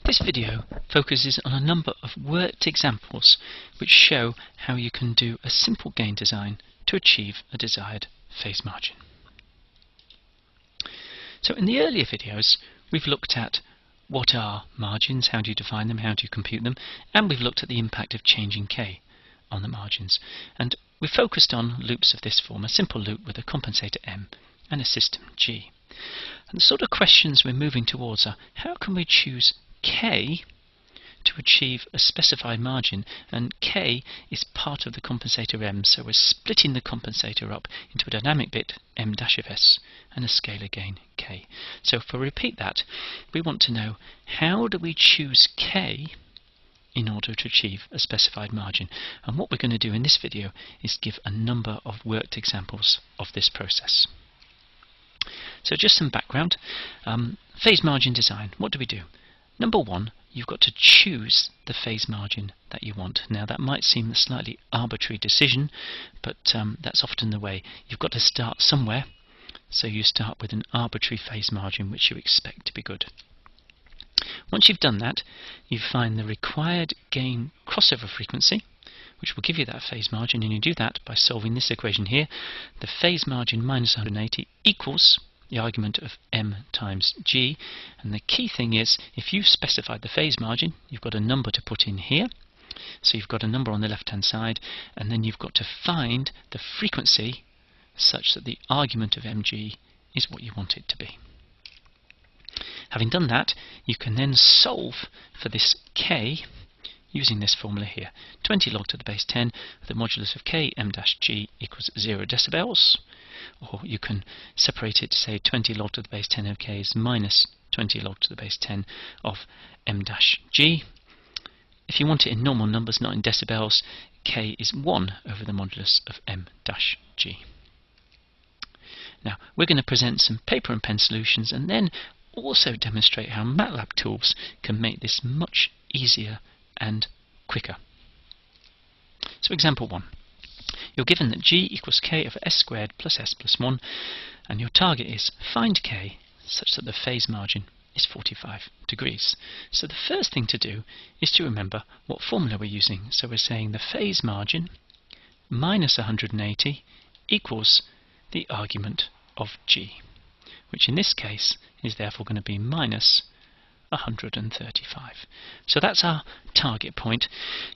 This video focuses on a number of worked examples which show how you can do a simple gain design to achieve a desired phase margin. So in the earlier videos we've looked at what are margins, how do you define them, how do you compute them, and we've looked at the impact of changing k on the margins. And we focused on loops of this form, a simple loop with a compensator m and a system g. And the sort of questions we're moving towards are, how can we choose k to achieve a specified margin? And k is part of the compensator m, so we're splitting the compensator up into a dynamic bit m dash of s and a scalar gain k. So if I repeat that, we want to know, how do we choose k in order to achieve a specified margin? And what we're going to do in this video is give a number of worked examples of this process. So just some background. Phase margin design, what do we do? Number one, you've got to choose the phase margin that you want. Now that might seem a slightly arbitrary decision, but that's often the way. You've got to start somewhere, so you start with an arbitrary phase margin which you expect to be good. Once you've done that, you find the required gain crossover frequency, which will give you that phase margin, and you do that by solving this equation here. The phase margin minus 180 equals the argument of m times g, and the key thing is, if you've specified the phase margin, you've got a number to put in here, so you've got a number on the left hand side, and then you've got to find the frequency such that the argument of mg is what you want it to be. Having done that, you can then solve for this k using this formula here. 20 log to the base 10 with the modulus of k m dash g equals 0 decibels. Or you can separate it to say 20 log to the base 10 of k is minus 20 log to the base 10 of m dash g. If you want it in normal numbers, not in decibels, k is 1 over the modulus of m dash g. Now we're going to present some paper and pen solutions and then also demonstrate how Matlab tools can make this much easier and quicker. So example 1. You're given that g equals k over s squared plus s plus 1, and your target is find k such that the phase margin is 45 degrees. So the first thing to do is to remember what formula we're using. So we're saying the phase margin minus 180 equals the argument of g, which in this case is therefore going to be minus 135. So that's our target point.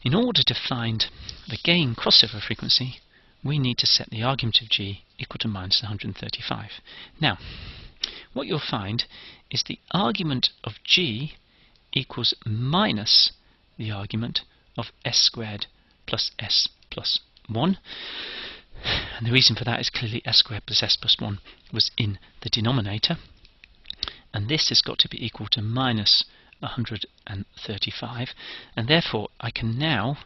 In order to find the gain crossover frequency, we need to set the argument of g equal to minus 135. Now, what you'll find is the argument of g equals minus the argument of s squared plus s plus 1. And the reason for that is clearly s squared plus s plus 1 was in the denominator. And this has got to be equal to minus 135, and therefore I can now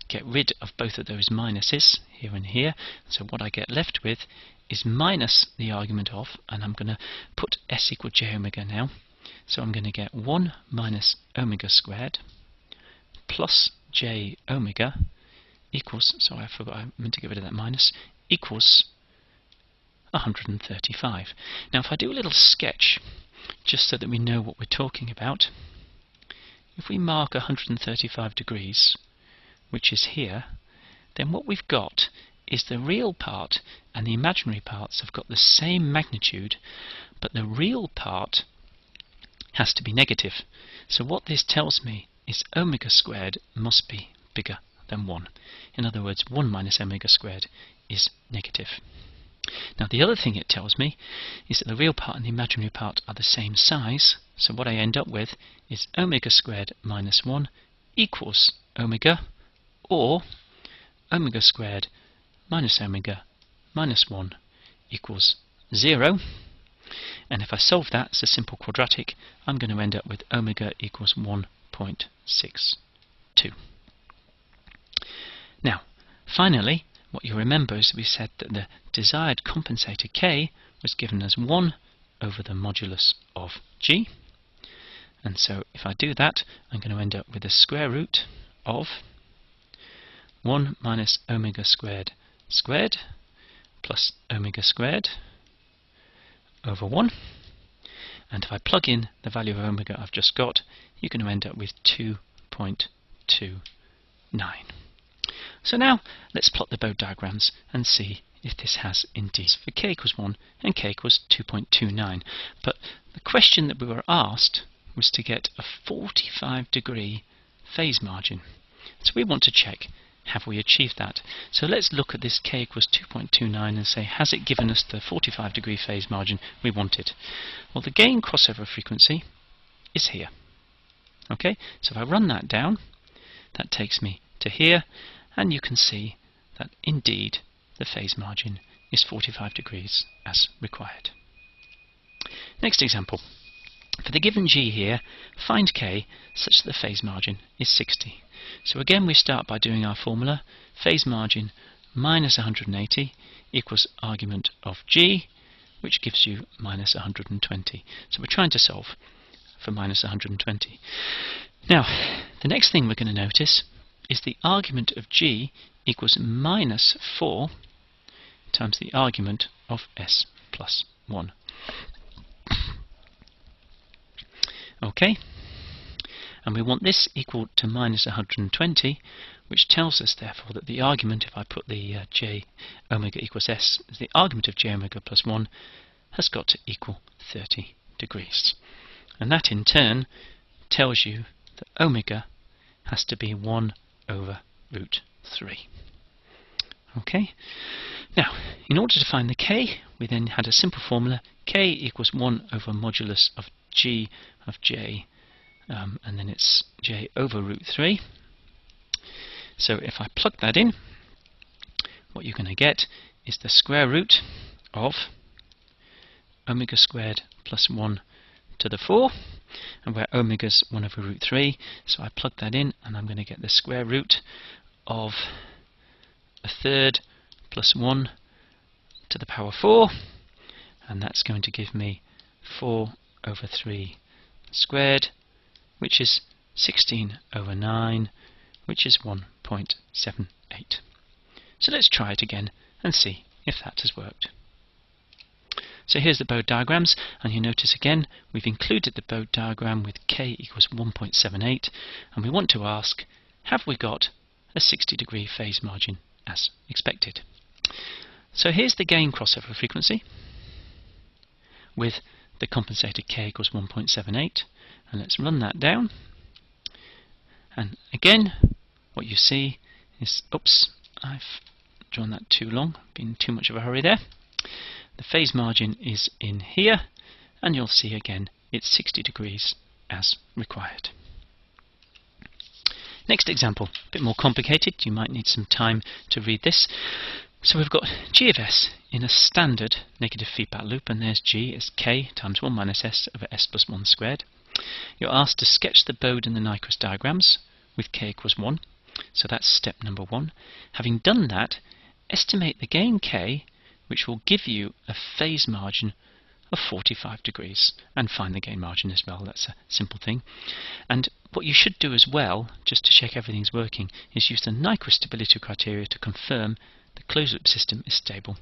get rid of both of those minuses here and here. So what I get left with is minus the argument of, and I'm going to put s equal j omega now, so I'm going to get 1 minus omega squared plus j omega equals, sorry I forgot, I meant to get rid of that minus, equals 135. Now if I do a little sketch just so that we know what we're talking about, if we mark 135 degrees, which is here, then what we've got is the real part and the imaginary parts have got the same magnitude, but the real part has to be negative. So what this tells me is omega squared must be bigger than 1. In other words, 1 minus omega squared is negative. Now the other thing it tells me is that the real part and the imaginary part are the same size, so what I end up with is omega squared minus 1 equals omega, or omega squared minus omega minus 1 equals 0. And if I solve that as a simple quadratic, I'm going to end up with omega equals 1.62. Now, finally, what you remember is we said that the desired compensator k was given as 1 over the modulus of g. And so if I do that, I'm going to end up with the square root of 1 minus omega squared squared plus omega squared over 1. And if I plug in the value of omega I've just got, you're going to end up with 2.29. So now let's plot the Bode diagrams and see if this has indeed for k equals 1 and k equals 2.29. But the question that we were asked was to get a 45-degree phase margin. So we want to check, have we achieved that? So let's look at this k equals 2.29 and say, has it given us the 45-degree phase margin we wanted? Well, the gain crossover frequency is here. Okay, so if I run that down, that takes me to here, and you can see that indeed the phase margin is 45 degrees as required. Next example. For the given g here, find k such that the phase margin is 60. So again we start by doing our formula. Phase margin minus 180 equals argument of g, which gives you minus 120. So we're trying to solve for minus 120. Now, the next thing we're going to notice is the argument of g equals minus 4 times the argument of s plus 1. Okay, and we want this equal to minus 120, which tells us therefore that the argument, if I put the j omega equals s, the argument of j omega plus 1 has got to equal 30 degrees. And that in turn tells you that omega has to be 1 over root 3. Okay, now in order to find the k, we then had a simple formula. K equals 1 over modulus of g of j, and then it's j over root 3. So if I plug that in, what you're going to get is the square root of omega squared plus 1 to the 4, and where omega's 1 over root 3, so I plug that in and I'm going to get the square root of a third plus 1 to the power 4, and that's going to give me 4 over 3 squared, which is 16 over 9, which is 1.78. So let's try it again and see if that has worked. So here's the Bode diagrams, and you notice again we've included the Bode diagram with k equals 1.78, and we want to ask, have we got a 60-degree phase margin as expected? So here's the gain crossover frequency with the compensated k equals 1.78, and let's run that down, and again what you see is, oops, I've drawn that too long, been too much of a hurry there. The phase margin is in here, and you'll see again it's 60 degrees as required. Next example, a bit more complicated, you might need some time to read this. So we've got g of s in a standard negative feedback loop, and there's g as k times 1 minus s over s plus 1 squared. You're asked to sketch the Bode and the Nyquist diagrams with k equals 1, so that's step number 1. Having done that, estimate the gain k, which will give you a phase margin of 45 degrees, and find the gain margin as well. That's a simple thing. And what you should do as well, just to check everything's working, is use the Nyquist stability criteria to confirm the closed loop system is stable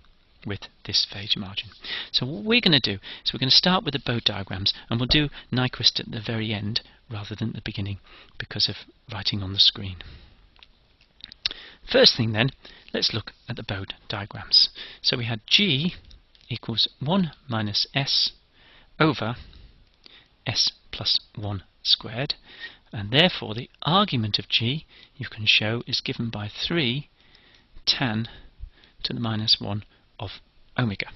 with this phase margin. So what we're going to do is we're going to start with the Bode diagrams, and we'll do Nyquist at the very end rather than at the beginning because of writing on the screen. First thing then, let's look at the Bode diagrams. So we had g equals 1 minus s over s plus 1 squared, and therefore the argument of g you can show is given by 3 tan to the minus 1 of omega.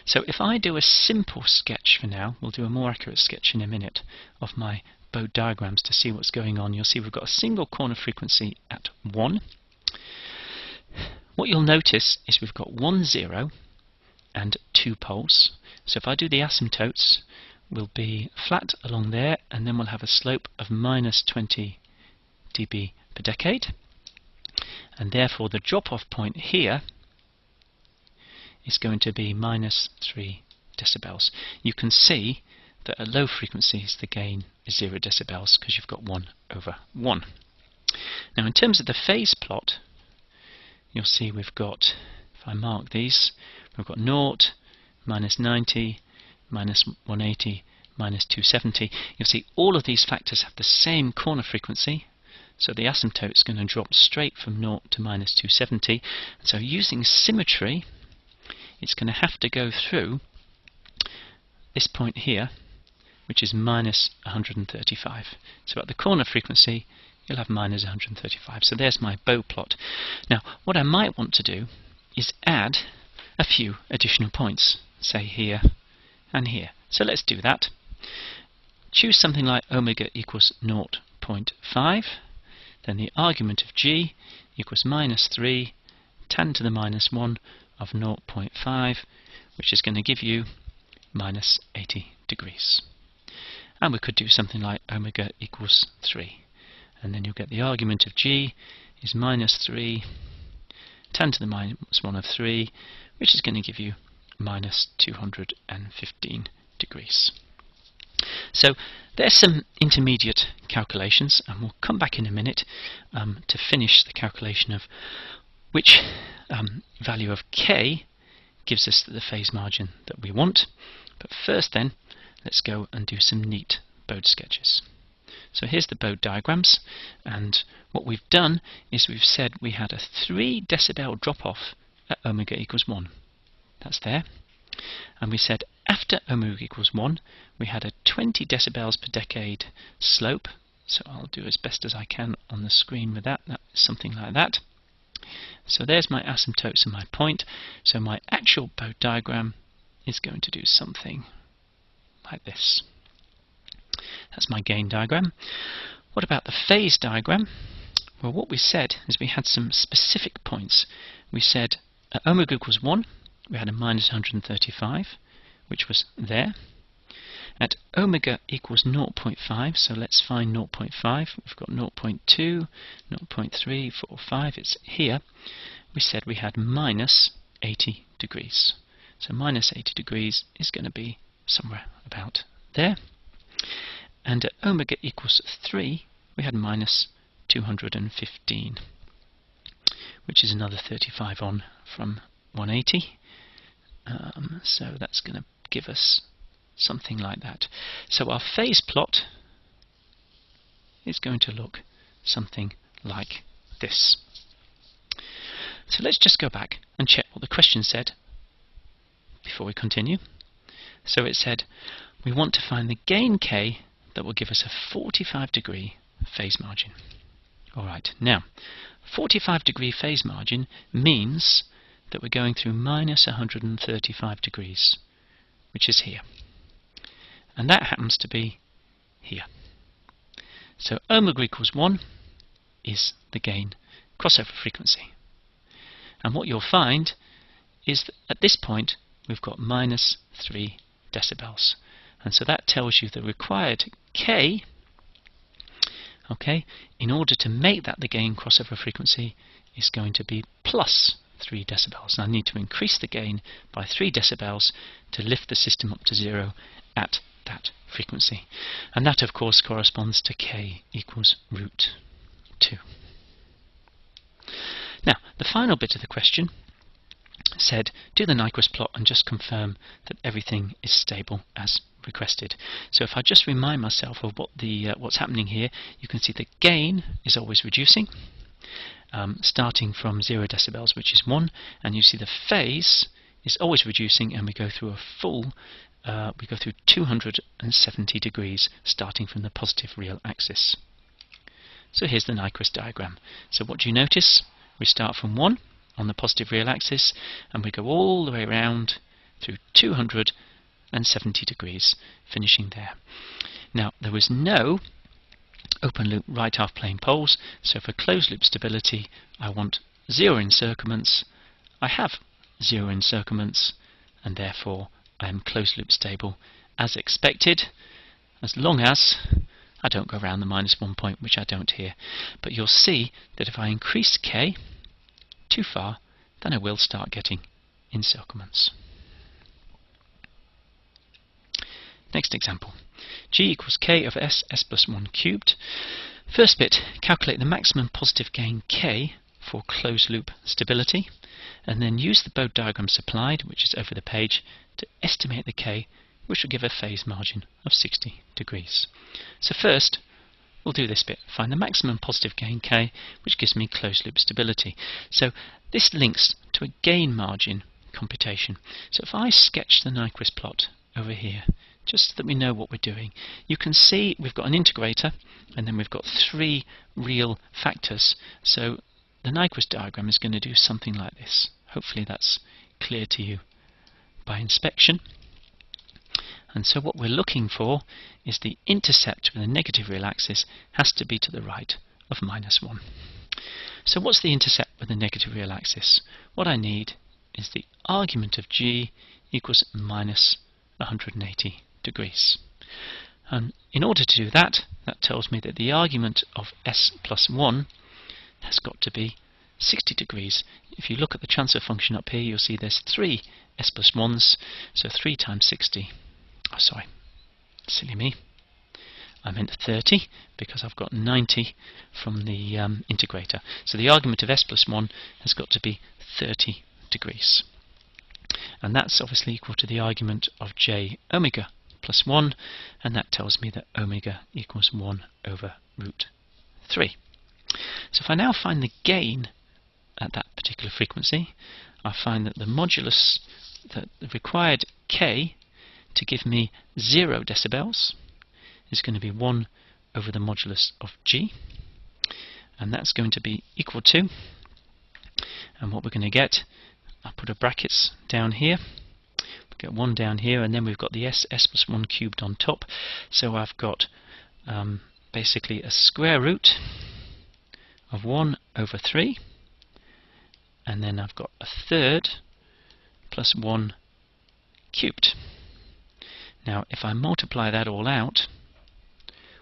So if I do a simple sketch for now, we'll do a more accurate sketch in a minute of my Bode diagrams to see what's going on. You'll see we've got a single corner frequency at 1. What you'll notice is we've got 1, 0 and 2 poles. So if I do the asymptotes, we'll be flat along there, and then we'll have a slope of minus 20 dB per decade. And therefore the drop-off point here is going to be minus 3 decibels. You can see that at low frequencies the gain is 0 decibels because you've got 1 over 1. Now in terms of the phase plot, you'll see we've got, if I mark these, we've got 0, minus 90, minus 180, minus 270. You'll see all of these factors have the same corner frequency, so the asymptote is going to drop straight from 0 to minus 270. So using symmetry, it's going to have to go through this point here, which is minus 135. So at the corner frequency, you'll have minus 135. So there's my Bode plot. Now, what I might want to do is add a few additional points, say here and here. So let's do that. Choose something like omega equals 0.5, then the argument of g equals minus 3 tan to the minus 1 of 0.5, which is going to give you minus 80 degrees. And we could do something like omega equals 3, and then you'll get the argument of g is minus 3 tan to the minus 1 of 3, which is going to give you minus 215 degrees. So there's some intermediate calculations, and we'll come back in a minute to finish the calculation of which value of k gives us the phase margin that we want. But first then, let's go and do some neat Bode sketches. So here's the Bode diagrams, and what we've done is we've said we had a 3 decibel drop off at omega equals 1. That's there. And we said after omega equals 1 we had a 20 decibels per decade slope. So I'll do as best as I can on the screen with that. That's something like that. So there's my asymptotes and my point. So my actual Bode diagram is going to do something like this. That's my gain diagram. What about the phase diagram? Well, what we said is we had some specific points. We said at omega equals 1 we had a minus 135, which was there. At omega equals 0.5, so let's find 0.5. We've got 0.2, 0.3, 4, 5. It's here. We said we had minus 80 degrees. So minus 80 degrees is going to be somewhere about there. And at omega equals 3, we had minus 215, which is another 35 on from 180. So that's going to give us something like that. So our phase plot is going to look something like this. So let's just go back and check what the question said before we continue. So it said we want to find the gain k that will give us a 45 degree phase margin. Alright, now 45 degree phase margin means that we're going through minus 135 degrees, which is here. And that happens to be here. So omega equals 1 is the gain crossover frequency. And what you'll find is that at this point we've got minus 3 decibels. And so that tells you the required k, okay, in order to make that the gain crossover frequency, is going to be plus 3 decibels. And I need to increase the gain by 3 decibels to lift the system up to 0 at that frequency. And that, of course, corresponds to k equals root 2. Now, the final bit of the question said, do the Nyquist plot and just confirm that everything is stable as requested. So if I just remind myself of what what's happening here, you can see the gain is always reducing, starting from 0 decibels, which is 1, and you see the phase is always reducing, and we go through a full, we go through 270 degrees, starting from the positive real axis. So here's the Nyquist diagram. So what do you notice? We start from 1 on the positive real axis, and we go all the way around through 270 degrees, finishing there. Now, there was no open loop right half plane poles, so for closed loop stability I want 0 encirclements. I have 0 encirclements, and therefore I am closed loop stable as expected, as long as I don't go around the minus 1 point, which I don't here. But you'll see that if I increase k too far, then I will start getting encirclements. Next example. G equals k of s plus 1 cubed. First bit, calculate the maximum positive gain k for closed loop stability, and then use the Bode diagram supplied, which is over the page, to estimate the k which will give a phase margin of 60 degrees. So first, we'll do this bit, find the maximum positive gain k, which gives me closed loop stability. So this links to a gain margin computation. So if I sketch the Nyquist plot over here, just so that we know what we're doing, you can see we've got an integrator, and then we've got 3 real factors. So the Nyquist diagram is going to do something like this. Hopefully that's clear to you by inspection. And so what we're looking for is the intercept with a negative real axis has to be to the right of -1. So what's the intercept with a negative real axis? What I need is the argument of g equals minus 180 degrees. And in order to do that, that tells me that the argument of s plus 1 has got to be 60 degrees. If you look at the transfer function up here, you'll see there's 3 s plus 1s, so 3 times 60. Oh, sorry, silly me. I meant 30 because I've got 90 from the integrator. So the argument of s plus 1 has got to be 30 degrees. And that's obviously equal to the argument of j omega plus 1, and that tells me that omega equals 1 over root 3. So if I now find the gain at that particular frequency, I find that the modulus, the required k to give me 0 decibels is going to be 1 over the modulus of g, and that's going to be equal to, and what we're going to get, I'll put a brackets down here, we get 1 down here, and then we've got the s plus 1 cubed on top, so I've got basically a square root of 1 over 3, and then I've got a third plus 1 cubed. Now if I multiply that all out,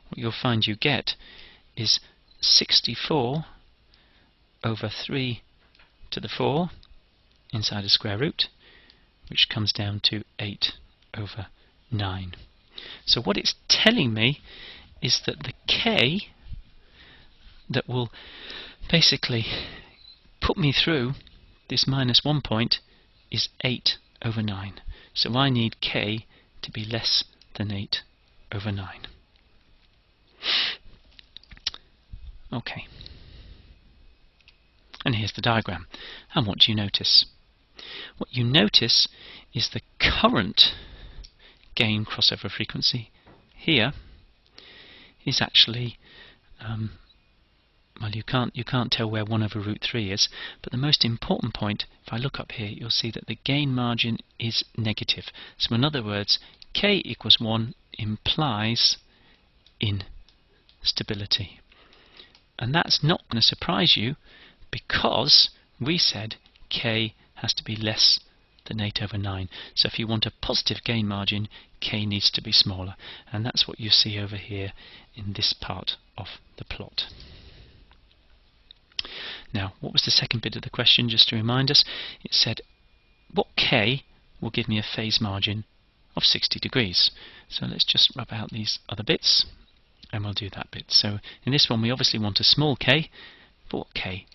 what you'll find you get is 64 over 3 to the 4 inside a square root, which comes down to 8 over 9. So what it's telling me is that the k that will basically put me through this -1 point is 8 over 9. So I need k to be less than 8 over 9. Okay. And here's the diagram. And what do you notice? What you notice is the current gain crossover frequency here is actually well, you can't tell where 1 over root 3 is, but the most important point, if I look up here, you'll see that the gain margin is negative. So in other words, k equals 1 implies instability. And that's not going to surprise you, because we said k has to be less than 8 over 9. So if you want a positive gain margin, k needs to be smaller. And that's what you see over here in this part of the plot. Now, what was the second bit of the question, just to remind us? It said, what k will give me a phase margin of 60 degrees? So let's just rub out these other bits, and we'll do that bit. So in this one, we obviously want a small k, but what k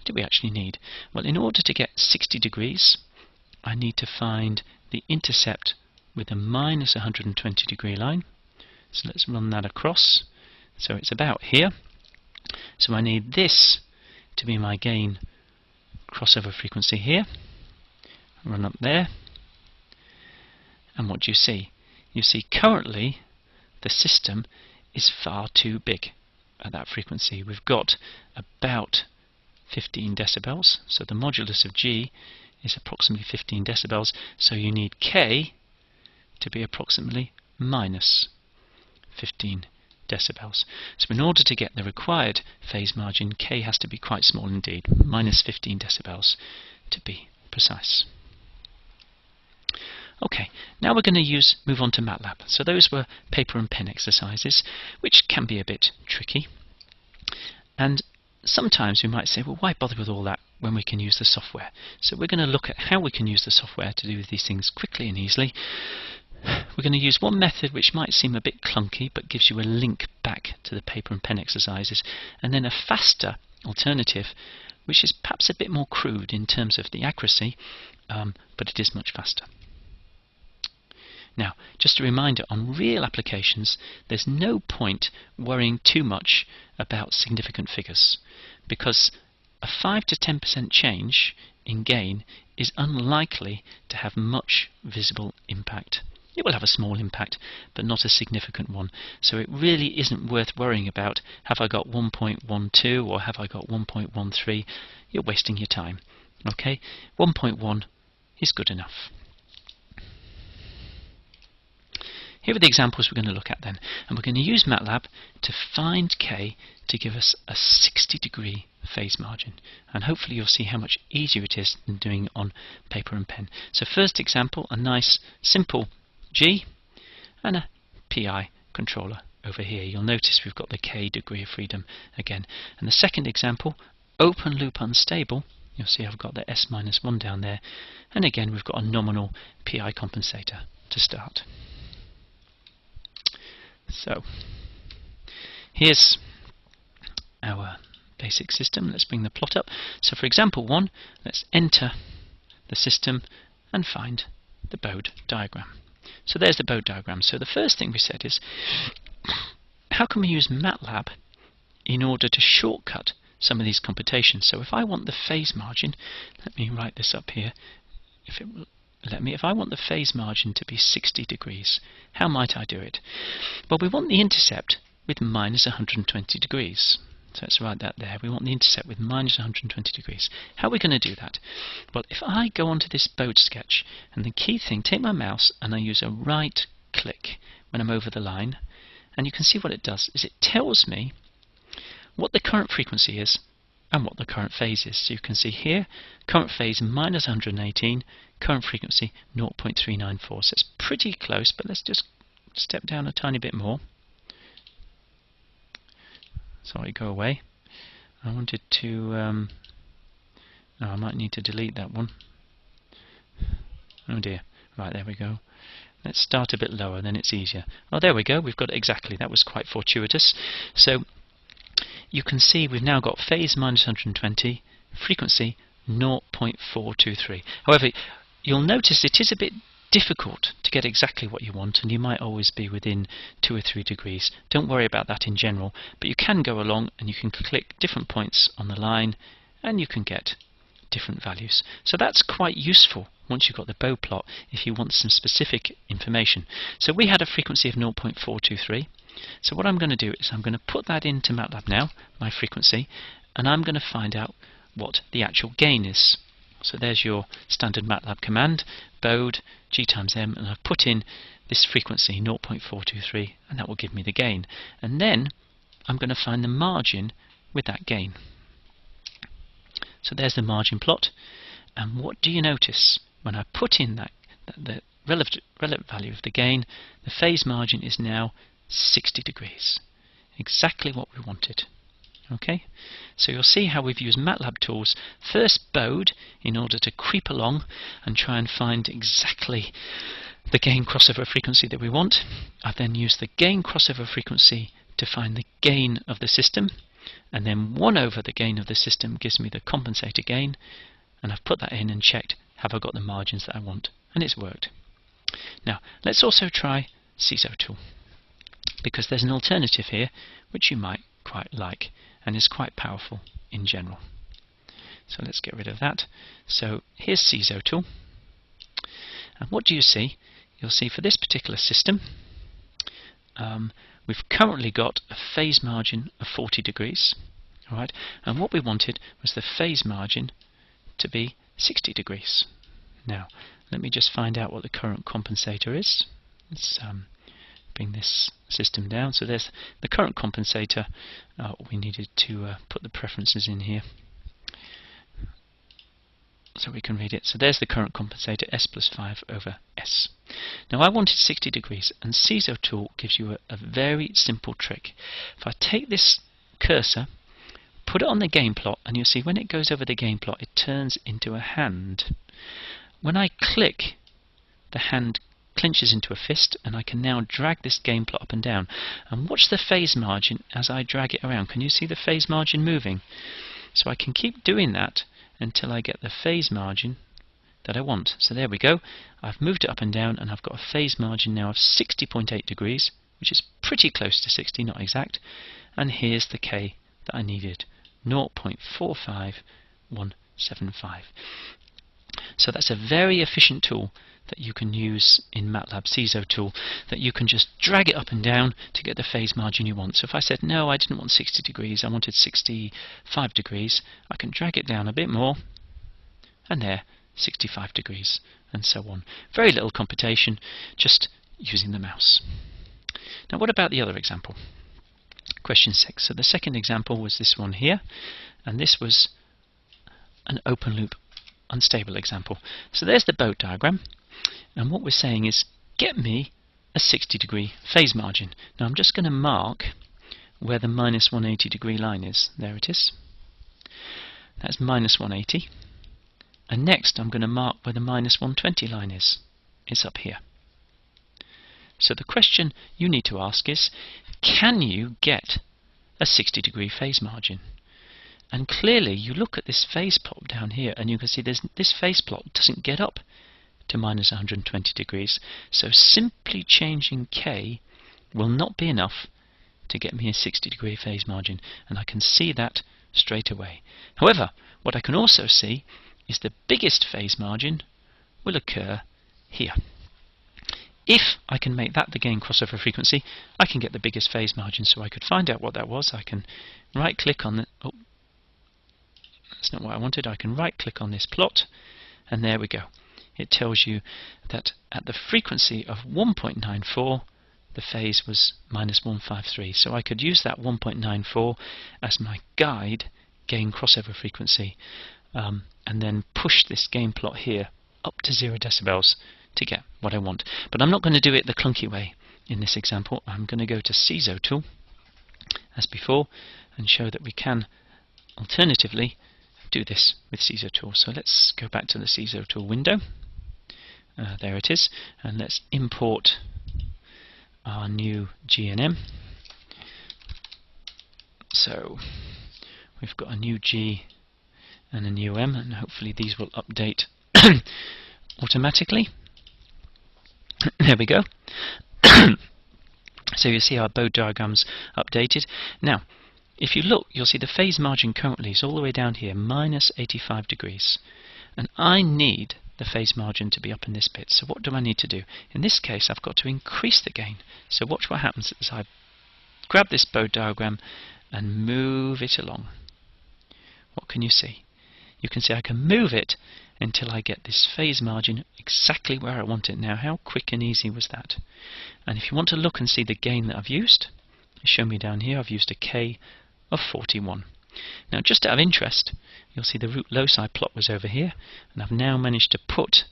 do we actually need? Well, in order to get 60 degrees, I need to find the intercept with a minus 120 degree line. So let's run that across. So it's about here. So I need this to be my gain crossover frequency here. Run up there. And what do you see? You see currently the system is far too big at that frequency. We've got about 15 decibels, so the modulus of G is approximately 15 decibels, so you need K to be approximately minus 15 decibels. So in order to get the required phase margin, K has to be quite small indeed, minus 15 decibels to be precise. Okay, now we're going to move on to Matlab. So those were paper and pen exercises, which can be a bit tricky. And sometimes we might say, well, why bother with all that when we can use the software? So we're going to look at how we can use the software to do these things quickly and easily. We're going to use one method which might seem a bit clunky, but gives you a link back to the paper and pen exercises, and then a faster alternative, which is perhaps a bit more crude in terms of the accuracy, but it is much faster. Now, just a reminder, on real applications, there's no point worrying too much about significant figures, because a 5 to 10% change in gain is unlikely to have much visible impact. It will have a small impact, but not a significant one. So it really isn't worth worrying about, have I got 1.12 or have I got 1.13? You're wasting your time. Okay, 1.1 is good enough. Here are the examples we're going to look at then, and we're going to use Matlab to find K to give us a 60-degree phase margin, and hopefully you'll see how much easier it is than doing it on paper and pen. So first example, a nice simple G and a PI controller over here. You'll notice we've got the K degree of freedom again. And the second example, open loop unstable, you'll see I've got the S-1 down there, and again we've got a nominal PI compensator to start. So here's our basic system. Let's bring the plot up. So for example 1, let's enter the system and find the Bode diagram. So there's the Bode diagram. So the first thing we said is, how can we use Matlab in order to shortcut some of these computations? So if I want the phase margin, let me write this up here. If I want the phase margin to be 60 degrees, how might I do it? Well, we want the intercept with minus 120 degrees. So let's write that there. We want the intercept with minus 120 degrees. How are we going to do that? Well, if I go onto this Bode sketch, and the key thing, take my mouse and I use a right click when I'm over the line, and you can see what it does is it tells me what the current frequency is and what the current phase is. So you can see here, current phase minus 118, current frequency 0.394. So it's pretty close, but let's just step down a tiny bit more. Sorry, go away. I wanted to... I might need to delete that one. Oh dear. Right, there we go. Let's start a bit lower, then it's easier. Oh, there we go. We've got it exactly. That was quite fortuitous. So you can see we've now got phase minus 120, frequency 0.423. However, you'll notice it is a bit difficult to get exactly what you want, and you might always be within 2 or 3 degrees. Don't worry about that in general, but you can go along and you can click different points on the line and you can get different values. So that's quite useful once you've got the Bode plot if you want some specific information. So we had a frequency of 0.423. So what I'm going to do is I'm going to put that into Matlab now, my frequency, and I'm going to find out what the actual gain is. So there's your standard Matlab command, Bode, G times M, and I've put in this frequency 0.423, and that will give me the gain. And then I'm going to find the margin with that gain. So there's the margin plot, and what do you notice? When I put in the relative value of the gain, the phase margin is now 60 degrees. Exactly what we wanted. Okay, so you'll see how we've used Matlab tools. First Bode in order to creep along and try and find exactly the gain crossover frequency that we want. I've then used the gain crossover frequency to find the gain of the system, and then 1 over the gain of the system gives me the compensator gain, and I've put that in and checked, have I got the margins that I want, and it's worked. Now let's also try CISO tool, because there's an alternative here which you might quite like and is quite powerful in general. So let's get rid of that. So here's CISO tool, and what do you see? You'll see for this particular system we've currently got a phase margin of 40 degrees, alright, and what we wanted was the phase margin to be 60 degrees. Now let me just find out what the current compensator is. Let's bring this system down. So there's the current compensator. We needed to put the preferences in here so we can read it. So there's the current compensator, S plus 5 over S. Now I wanted 60 degrees, and CISO tool gives you a very simple trick. If I take this cursor, put it on the gain plot, and you'll see when it goes over the gain plot it turns into a hand. When I click, the hand clenches into a fist, and I can now drag this gain plot up and down. And watch the phase margin as I drag it around. Can you see the phase margin moving? So I can keep doing that until I get the phase margin that I want. So there we go. I've moved it up and down, and I've got a phase margin now of 60.8 degrees, which is pretty close to 60, not exact. And here's the K that I needed, 0.45175. So that's a very efficient tool that you can use in Matlab CISO tool, that you can just drag it up and down to get the phase margin you want. So if I said, no, I didn't want 60 degrees, I wanted 65 degrees, I can drag it down a bit more, and there, 65 degrees, and so on. Very little computation, just using the mouse. Now what about the other example? Question 6. So the second example was this one here, and this was an open loop unstable example. So there's the Bode diagram, and what we're saying is get me a 60 degree phase margin. Now I'm just going to mark where the minus 180 degree line is. There it is. That's minus 180. And next I'm going to mark where the minus 120 line is. It's up here. So the question you need to ask is, can you get a 60 degree phase margin? And clearly you look at this phase plot down here, and you can see this phase plot doesn't get up to minus 120 degrees. So simply changing K will not be enough to get me a 60 degree phase margin, and I can see that straight away. However, what I can also see is the biggest phase margin will occur here. If I can make that the gain crossover frequency, I can get the biggest phase margin. So I could find out what that was. I can right click on the, oh, that's not what I wanted. I can right click on this plot, and there we go. It tells you that at the frequency of 1.94 the phase was minus 153. So I could use that 1.94 as my guide gain crossover frequency, and then push this gain plot here up to 0 decibels to get what I want. But I'm not going to do it the clunky way in this example. I'm going to go to CISO tool as before and show that we can alternatively do this with CISO tool. So let's go back to the CISO tool window. There it is, and let's import our new GNM. So we've got a new G and a new M, and hopefully these will update automatically. There we go. So you see our Bode diagrams updated. Now, if you look, you'll see the phase margin currently is all the way down here, minus 85 degrees. And I need the phase margin to be up in this bit. So what do I need to do? In this case, I've got to increase the gain. So watch what happens as I grab this Bode diagram and move it along. What can you see? You can see I can move it until I get this phase margin exactly where I want it. Now, how quick and easy was that? And if you want to look and see the gain that I've used, show me down here, I've used a K of 41. Now, just out of interest, you'll see the root loci plot was over here, and I've now managed to put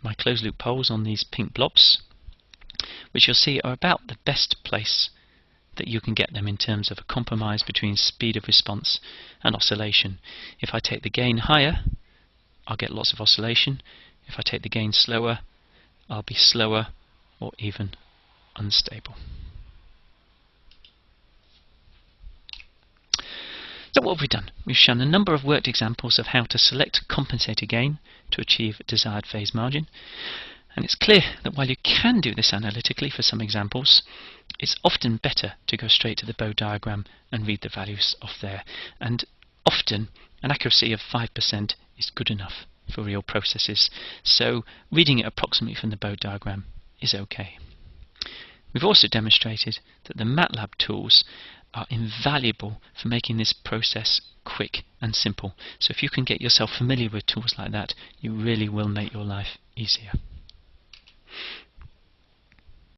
my closed loop poles on these pink blobs, which you'll see are about the best place that you can get them in terms of a compromise between speed of response and oscillation. If I take the gain higher, I'll get lots of oscillation. If I take the gain slower, I'll be slower or even unstable. So what have we done? We've shown a number of worked examples of how to select compensator gain to achieve a desired phase margin. And it's clear that while you can do this analytically for some examples, it's often better to go straight to the Bode diagram and read the values off there. And often an accuracy of 5% is good enough for real processes. So reading it approximately from the Bode diagram is okay. We've also demonstrated that the Matlab tools are invaluable for making this process quick and simple. So if you can get yourself familiar with tools like that, you really will make your life easier.